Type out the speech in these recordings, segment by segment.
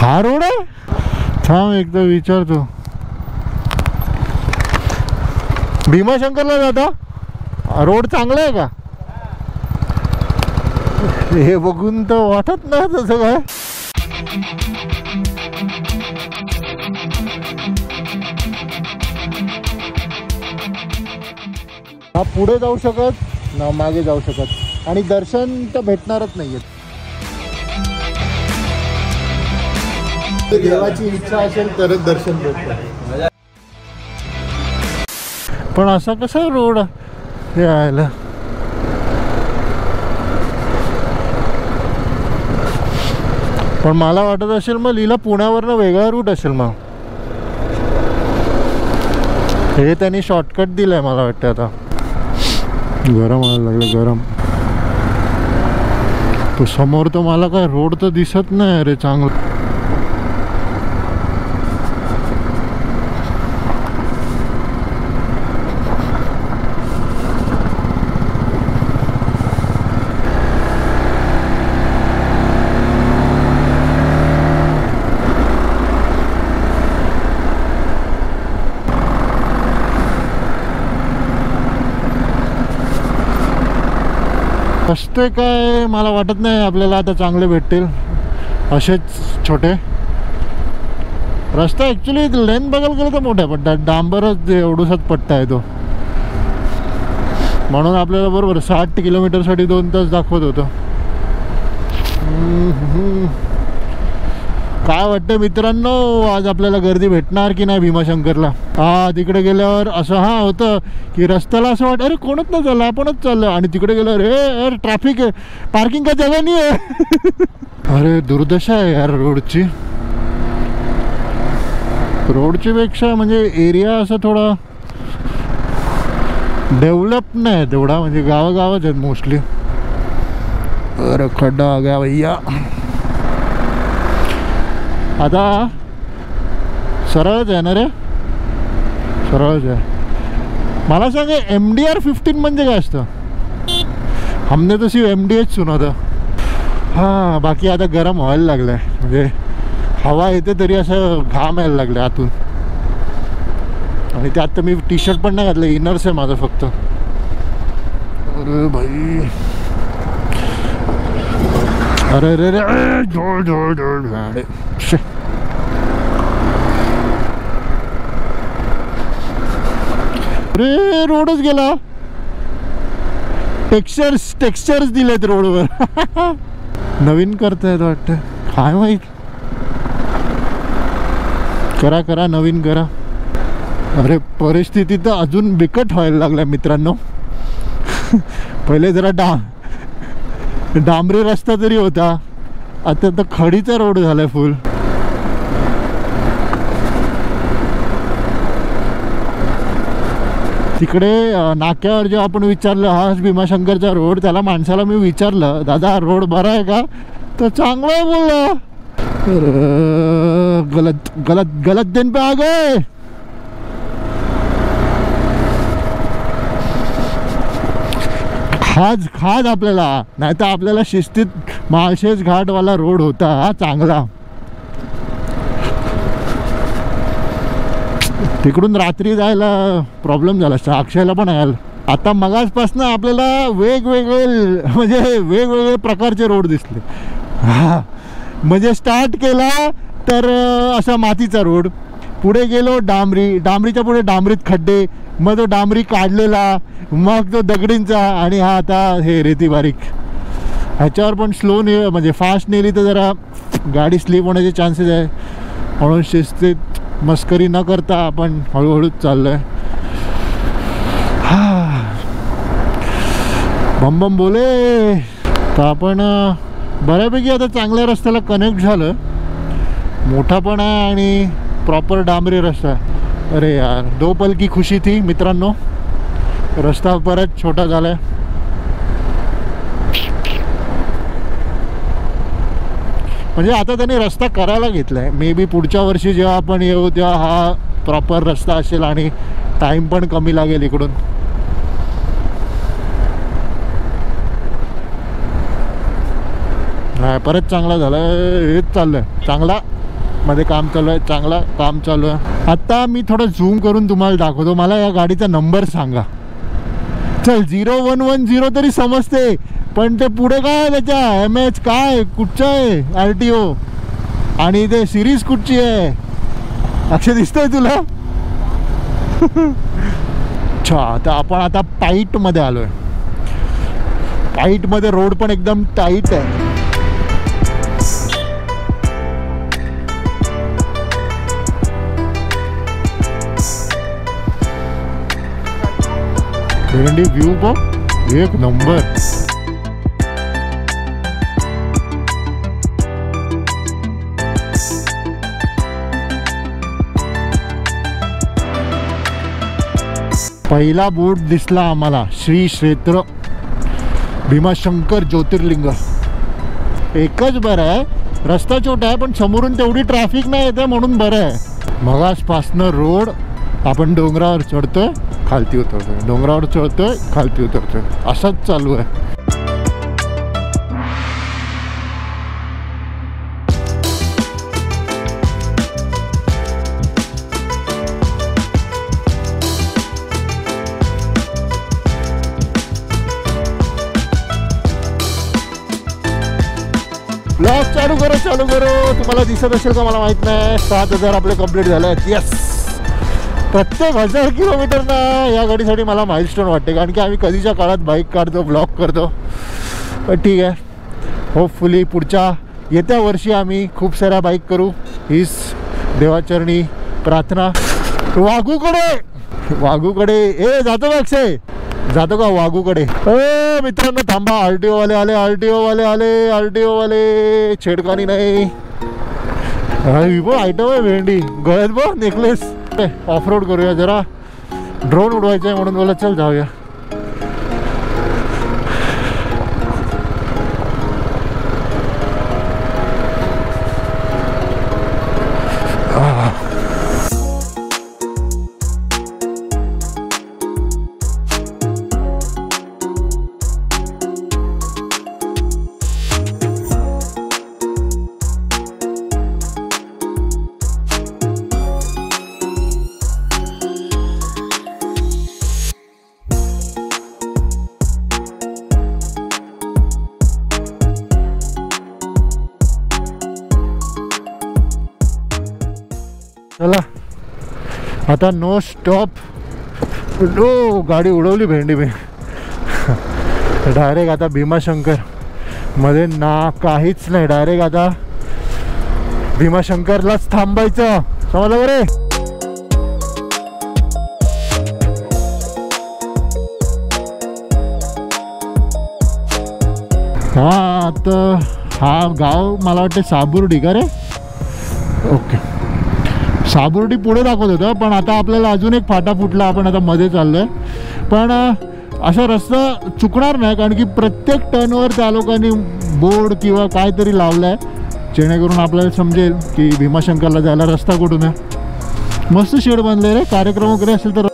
हा रोड आहे? थांब एकदा विचारतो. भीमाशंकरला जाता रोड चांगला आहे का? हे बघून तर वाटत नाही तसं काय. हा पुढे जाऊ शकत ना मागे जाऊ शकत आणि दर्शन तर भेटणारच नाहीये. देवाची इच्छा असेल तरच दर्शन भेटतं. पण असा कसा रोड यायला? पण मला वाटत असेल मग लीला पुण्यावरनं वेगळा रूट असेल. मग हे त्यांनी शॉर्टकट दिलंय मला वाटतं. आता गरम व्हायला लागलं गरम. तो समोर तर मला काय रोड तर दिसत नाही रे चांगलं. रस्ते काय मला वाटत नाही आपल्याला आता चांगले भेटतील. असेच छोटे रस्ता ॲक्च्युली लेन बघायला गेलं तर मोठ्या पट्ट्यात डांबरच एवढूसाच पट्टा आहे तो. म्हणून आपल्याला बरोबर 60 किलोमीटरसाठी 2 तास दाखवत होतं. काय वाटतं मित्रांनो, आज आपल्याला गर्दी भेटणार की नाही भीमाशंकरला? हा तिकडे गेल्यावर असं होतं की रस्त्याला असं वाटतं अरे कोणच नाही चाललं आपणच चाललं. आणि तिकडे गेल्यावर अरे ट्रॅफिक आहे, पार्किंग का जगह नाही आहे. अरे दुर्दशा आहे यार रोडची. रोडची पेक्षा म्हणजे एरिया असं थोडा डेव्हलप नाही तेवढा. म्हणजे गावागावच आहेत मोस्टली. अरे खड्डा आ गया भैया. आता सरळच आहे ना रे? सरळच आहे. मला सांग MDR-15 म्हणजे काय असतं? हमने तो सिर्फ MDH सुना था. हां बाकी आता गरम व्हायला लागलं आहे. म्हणजे हवा येते तरी असं घाम यायला लागलं आतून. आणि त्यात तर मी टी-शर्ट पण नाही घातलं, इनर्स आहे माझं फक्त. अरे भाई अरे रे रे जोड जोड जोड. अरे रोडच गेला. टेक्स्चर्स दिलेत रोडवर. नवीन करतायत वाटतं, काय माहित. करा करा नवीन करा. अरे परिस्थिती तर अजून बिकट व्हायला लागल्या मित्रांनो. पहिले जरा डांबरी रस्ता तरी होता, आता तर खडीचा रोड झालाय फुल. तिकडे नाक्यावर जेव्हा आपण विचारलं हा भीमाशंकरचा रोड, त्याला माणसाला मी विचारलं दादा रोड बरा आहे का? तर चांगला आहे बोलला. गलत गलत गलत दिन पे आ गए. खाज आपल्याला, नाही तर आपल्याला शिस्तीत माळशेज घाटवाला रोड होता हा चांगला. तिकडून रात्री जायला प्रॉब्लेम झाला, अक्षयला पण यायला. आता मगासपासून आपल्याला वेगवेगळे प्रकारचे रोड दिसले. हा म्हणजे स्टार्ट केला तर असा मातीचा रोड, पुढे गेलो डांबरीच्या पुढे डांबरीत खड्डे, मग तो डांबरी काढलेला, मग तो दगडींचा, आणि हा आता हे रेती बारीक. ह्याच्यावर पण स्लो म्हणजे फास्ट नेली तर जरा गाडी स्लिप होण्याचे चान्सेस आहे. म्हणून शिस्तीत मस्करी न करता आपण हळूहळूच चाललोय. बम बम बोले. तर आपण बऱ्यापैकी आता चांगल्या रस्त्याला कनेक्ट झालं. मोठा पण आहे आणि प्रॉपर डांबरी रस्ता. अरे यार दो पल की खुशी थी मित्रांनो. रस्ता परत छोटा झालाय. म्हणजे आता त्यांनी रस्ता करायला घेतलाय. मे बी पुढच्या वर्षी जेव्हा आपण येऊ तेव्हा हा प्रॉपर रस्ता असेल आणि टाइम पण कमी लागेल इकडून. परत चांगला झाला. हेच चाललंय चांगला मध्ये काम चालू आहे, चांगला काम चालू आहे. आता मी थोडं झूम करून तुम्हाला दाखवतो. मला या गाडीचा नंबर सांगा. चल 0110 तरी समजते, पण ते पुढे काय आहे त्याच्या MH काय कुठचं आहे RTO आणि ते सिरीज कुठची आहे अक्षय दिसतंय तुला? अच्छा, तर आपण आता टाईटमध्ये आलोय. टाईटमध्ये रोड पण एकदम टाईट आहे. व्ह्यू बघ एक नंबर. पहिला बोर्ड दिसला आम्हाला, श्री क्षेत्र भीमाशंकर ज्योतिर्लिंग. एकच बरं आहे, रस्ता छोटा आहे पण समोरून तेवढी ट्रॅफिक नाही येते म्हणून बरं आहे. मगासपासनं रोड आपण डोंगरावर चढतोय खालती उतरतोय, डोंगरावर चढतोय खालती उतरतोय, असंच चालू आहे. ब्लॉग चालू करो. तुम्हाला दिसत असेल का मला माहित नाही. 7,000 आपले कंप्लीट झाले आहेत. येस, प्रत्येक 1000 किलोमीटर ना या गाडीसाठी मला माइलस्टोन वाटते, कारण की आम्ही कधीच्या काळात बाईक काढतो, ब्लॉग करतो. पण ठीक आहे, होपफुली पुढच्या येत्या वर्षी आम्ही खूप साऱ्या बाईक करू, हीच देवाचरणी प्रार्थना. वाघूकडे ए जातो का अक्षय? जातो का वाघूकडे? मित्रांनो थांबा, RTO वाले आले, RTO वाले छेडखानी नाही. आयटम आहे भेंडी गळ्यात बघ, नेकलेस. ऑफ रोड करूया जरा, ड्रोन उडवायचं आहे म्हणून बोला चल जाऊया. चला आता नो स्टॉप. गाडी उडवली भेंडी मी डायरेक्ट आता भीमाशंकर मध्ये ना काहीच नाही, डायरेक्ट आता भीमाशंकरलाच थांबायचं, समजलं बरे? हा आता हा गाव मला वाटते साबुर्डी का रे? ओके, साबुर्डी पुढे दाखवत होतं, पण आता आपल्याला अजून एक फाटा फुटला, आपण आता मध्ये चाललोय. पण असा रस्ता चुकणार नाही, कारण की प्रत्येक टर्नवर त्या लोकांनी बोर्ड किंवा काहीतरी लावलाय, जेणेकरून आपल्याला समजेल की भीमाशंकरला जायला रस्ता कुठून आहे. मस्त शेड बांधले रे, कार्यक्रम वगैरे असेल तर.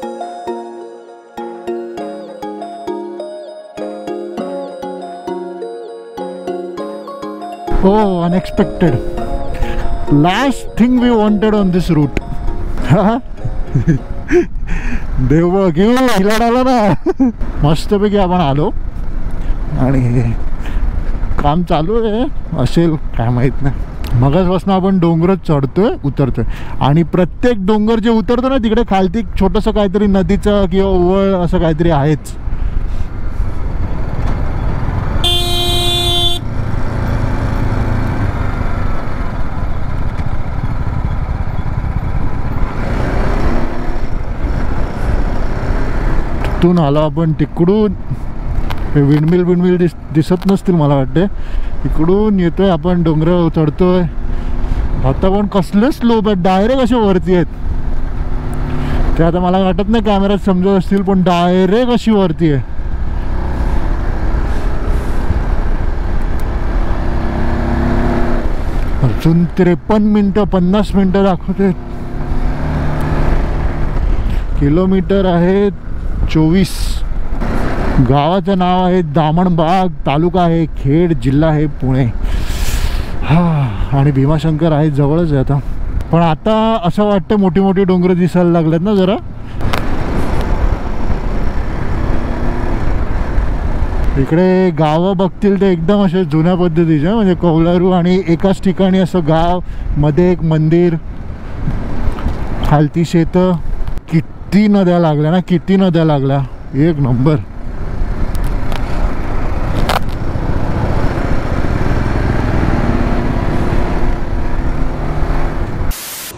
हो, unexpected. Last thing we wanted on this route. देव घेऊ हिलाड आला ना. मस्तपैकी आपण आलो आणि काम चालू आहे, असेल काय माहित नाही. मगाचपासून आपण डोंगरच चढतोय उतरतोय, आणि प्रत्येक डोंगर जे उतरतो ना तिकडे खालती छोटंसं काहीतरी नदीचं किंवा ओवळ असं काहीतरी आहेच. तिकडून आलो आपण, तिकडून विंडमिल दिसत नसतील मला वाटते. इकडून येतोय आपण, डोंगर चढतोय. आता पण कसले स्लोप आहेत, डायरेक्ट असे वरती आहेत. ते आता मला वाटत नाही कॅमेऱ्यात समजत असतील, पण डायरेक्ट अशी वरती आहे. अजून 53 मिनिटं 50 मिनिटं दाखवते. किलोमीटर आहेत 24. गावाचं नाव आहे दामणबाग, तालुका आहे खेड, जिल्हा आहे पुणे. हा, आणि भीमाशंकर आहे जवळच आहे. आता पण आता असं वाटतं मोठी मोठी डोंगर दिसायला लागलेत ना जरा. इकडे गावं बघतील ते एकदम असे जुन्या पद्धतीचे, म्हणजे कौलारू आणि एकाच ठिकाणी असं गाव, मध्ये एक मंदिर, खालती शेतं. किती नद्या लागल्या ना, किती नद्या लागल्या, एक नंबर.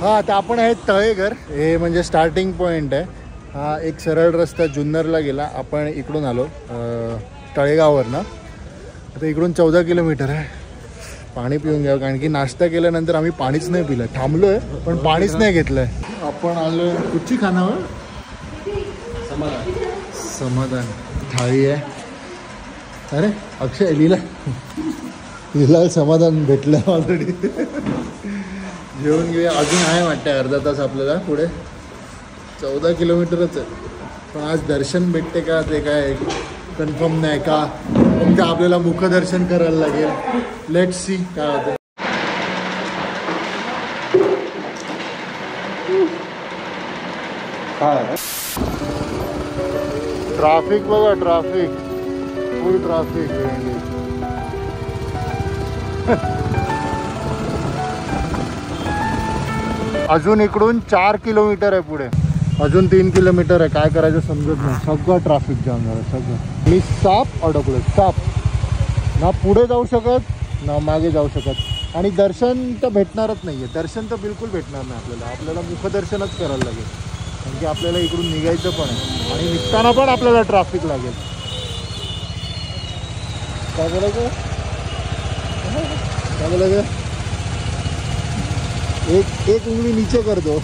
हा आता आपण आहे तळेघर, हे म्हणजे स्टार्टिंग पॉइंट आहे. हा एक सरळ रस्ता जुन्नरला गेला, आपण इकडून आलो तळेगाववरनं. आता इकडून 14 किलोमीटर आहे. पाणी पिऊन घ्यावं, कारण की नाश्ता केल्यानंतर आम्ही पाणीच नाही पिलं. थांबलो आहे पण पाणीच नाही घेतलं आहे. आपण आलो कुठची खानावं, समाधान थाळी आहे. अरे अक्षय लिला समाधान भेटलं ऑलरेडी. जेवण घेऊया, अजून आहे वाटतं अर्धा तास आपल्याला पुढे. 14 किलोमीटरच आहे, पण आज दर्शन भेटते का ते काय कन्फर्म नाही का. फक्त आपल्याला मुखदर्शन करायला लागेल. लेट्स सी काय होतं. ट्रॅफिक बघा, ट्रॅफिक फुल ट्रॅफिक. अजून इकडून 4 किलोमीटर आहे पुढे, अजून 3 किलोमीटर आहे. काय करायचं समजत नाही, सगळं ट्रॅफिक जाम झालं सगळं. मी साप अडकलो, साप. ना पुढे जाऊ शकत ना मागे जाऊ शकत. आणि दर्शन तर भेटणारच नाही आहे, दर्शन तर बिलकुल भेटणार नाही आपल्याला. आपल्याला मुखदर्शनच करायला लागेल, कारण की आपल्याला इकडून निघायचं पण आहे आणि निघताना पण आपल्याला ट्रॅफिक लागेल. काय बोलायचं, काय बोलायचं. एक उंगली नीचे कर दो.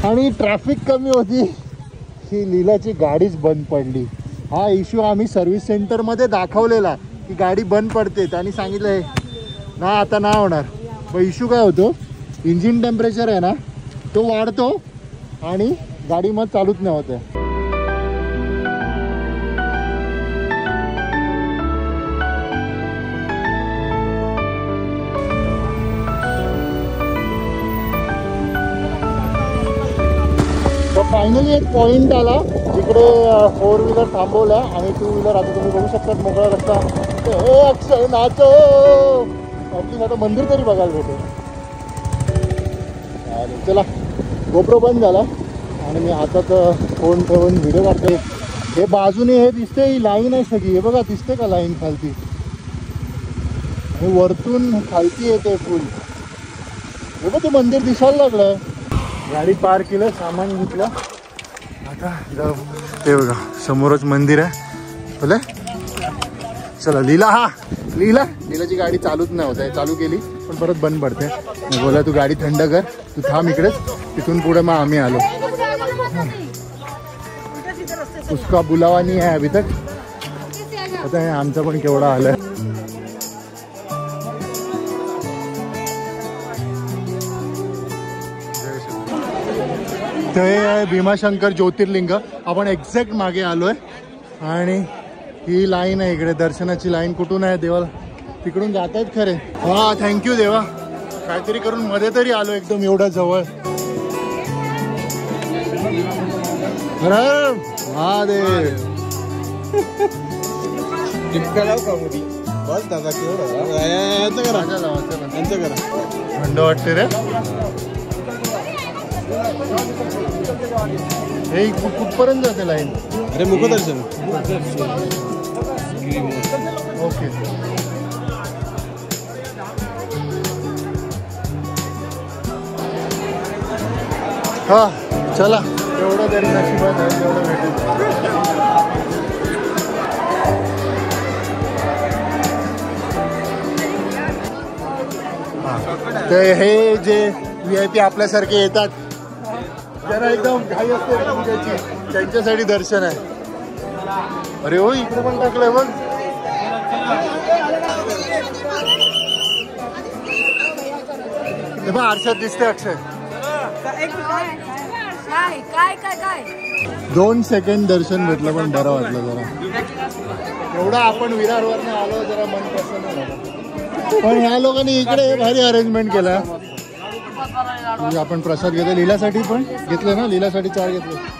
आणि ट्रॅफिक कमी होती ही लीलाची गाडीच बंद पडली. हा इश्यू आम्ही सर्व्हिस सेंटरमध्ये दाखवलेला की गाडी बंद पडते, त्यांनी सांगितलं ना आता नाही होणार. पण इश्यू काय होतो, इंजिन टेम्परेचर आहे ना तो वाढतो आणि गाडी मग चालूच नाही होते. फायनली एक पॉईंट आला जिकडे 4 व्हीलर थांबवल्या आणि 2 व्हीलर आता तुम्ही बघू शकता मोकळा रस्ता. हे अक्षय नाचो, ॲटलीस्ट आता मंदिर तरी बघायला भेटेल. चला गोप्रो बंद झाला आणि मी हातात फोन ठेवून व्हिडिओ काढतोय. हे बाजूने हे दिसते, ही लाईन आहे सगळी. हे बघा दिसते का लाईन खालती, आणि वरतून खालती येते फुल. हे बघ ते मंदिर दिसायला लागलं. गाडी पार्क केलं, सामान घेतलं, आता जाऊ. ते बघा समोरच मंदिर आहे बोले. चला लीला, हा लीलाची गाडी चालूच नाही होत आहे. चालू केली पण परत बंद पडते. बोला तू गाडी थंड कर, तू थांब इकडेच. तिथून पुढे मग आम्ही आलो. उसका बुलावा नाही आहे अभी तक. आता हे आमचा पण केवढा आलाय. ते आहे भीमाशंकर ज्योतिर्लिंग. आपण एक्झॅक्ट मागे आलोय आणि ही लाईन आहे इकडे, दर्शनाची लाईन. कुठून आहे देवाला, तिकडून जात आहेत खरे. हा थँक्यू देवा, काहीतरी करून मध्ये तरी आलो एकदम एवढ्या जवळ. हा दे थंड वाटते रे. हे कुठपर्यंत जाते लाईन. अरे मुखदर्शन. ओके हा चला, एवढं तरी नशिबात आहे तेवढं भेटेल. ते हे जे VIP आपल्यासारखे येतात त्यांना एकदम घाई असते पूजेची, त्यांच्यासाठी दर्शन आहे. अरे हो इकडे पण टाकलंय बघ. आरशात दिसते अक्षय. काय काय काय काय 2 सेकंड दर्शन भेटलं पण बरं वाटलं जरा. एवढं आपण विरारवरनं आलो जरा मन प्रसन्न झालं. पण ह्या लोकांनी इकडे भारी अरेंजमेंट केला. आपण प्रसाद घेतला लीलासाठी पण घेतले ना, लीलासाठी 4 घेतले.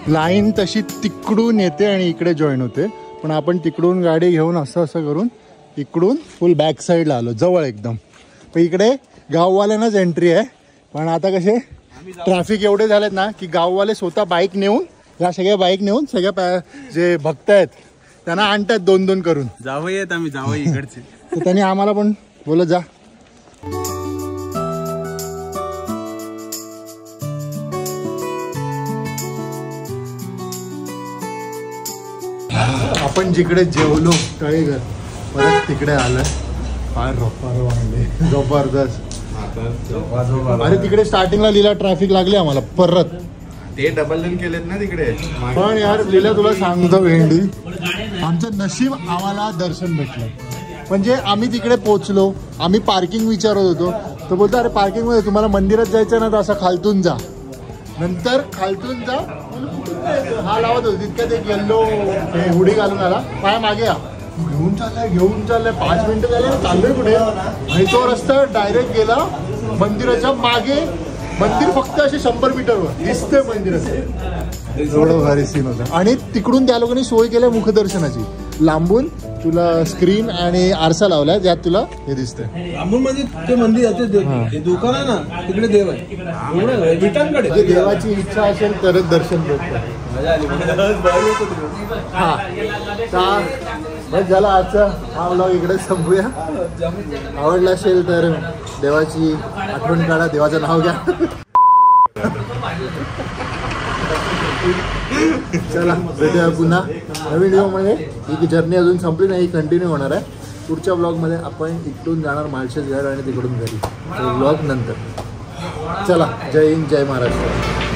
लाईन तशी तिकडून येते आणि इकडे जॉईन होते, पण आपण तिकडून गाडी घेऊन असं करून इकडून फुल बॅक साईडला आलो, जवळ एकदम. पण इकडे गाववाल्यांनाच एंट्री आहे. पण आता कसे ट्रॅफिक एवढे झालेत ना की गाववाले स्वतः बाईक नेऊन, या सगळ्या बाईक नेऊन सगळ्या जे भक्त आहेत त्यांना आणतात 2-2 करून. जावई आहेत आम्ही, जावई इकडचे. तर त्यांनी आम्हाला पण बोलत जा. आपण जिकडे जेवलो तळेघर, परत तिकडे आलं. फार जबरदस्त. अरे तिकडे स्टार्टिंगला लीला ट्रॅफिक लागली आम्हाला परत. ते डबल लेन केलेत ना तिकडे. पण यार लीला तुला सांगतो भेंडी, आमचं नशीब आम्हाला दर्शन भेटलं. म्हणजे आम्ही तिकडे पोचलो, आम्ही पार्किंग विचारत होतो, तो बोलतो अरे पार्किंगमध्ये तुम्हाला मंदिरात जायचं ना तर असं खालतून जा. नंतर खालतून जा हा लावत होतो, तितक्यात एक येल्लो हुडी घालून आला, पाय मागे या, घेऊन चाललाय 5 मिनिटं झाले चाललोय कुठे. आणि तो रस्ता डायरेक्ट गेला मंदिराच्या मागे. मंदिर फक्त असे 100 मीटरवर दिसतंय मंदिराचं. एवढं भारी सीन होतं. आणि तिकडून त्या लोकांनी सोय केल्या मुखदर्शनाची. लांबून तुला स्क्रीन आणि आरसा लावलाय, ज्यात तुला हे दिसतंय. लांबून म्हणजे ते मंदिर दुकान आहे ना, तिकडे देव आहे. विटांकडे देवाची इच्छा असेल तरच दर्शन भेटतं. हा बस झाला आजचा हा व्लॉग इकडे संपूया. आवडला असेल तर देवाची आठवण काढा, देवाचं नाव घ्या. चला भेटूया पुन्हा नवीन व्हिडिओमध्ये. ही जर्नी अजून संपली नाही, कंटिन्यू होणार आहे. पुढच्या ब्लॉगमध्ये आपण इकडून जाणार माळशेज घाट आणि तिकडून घरी. व्लॉग नंतर. चला, जय हिंद, जय महाराष्ट्र.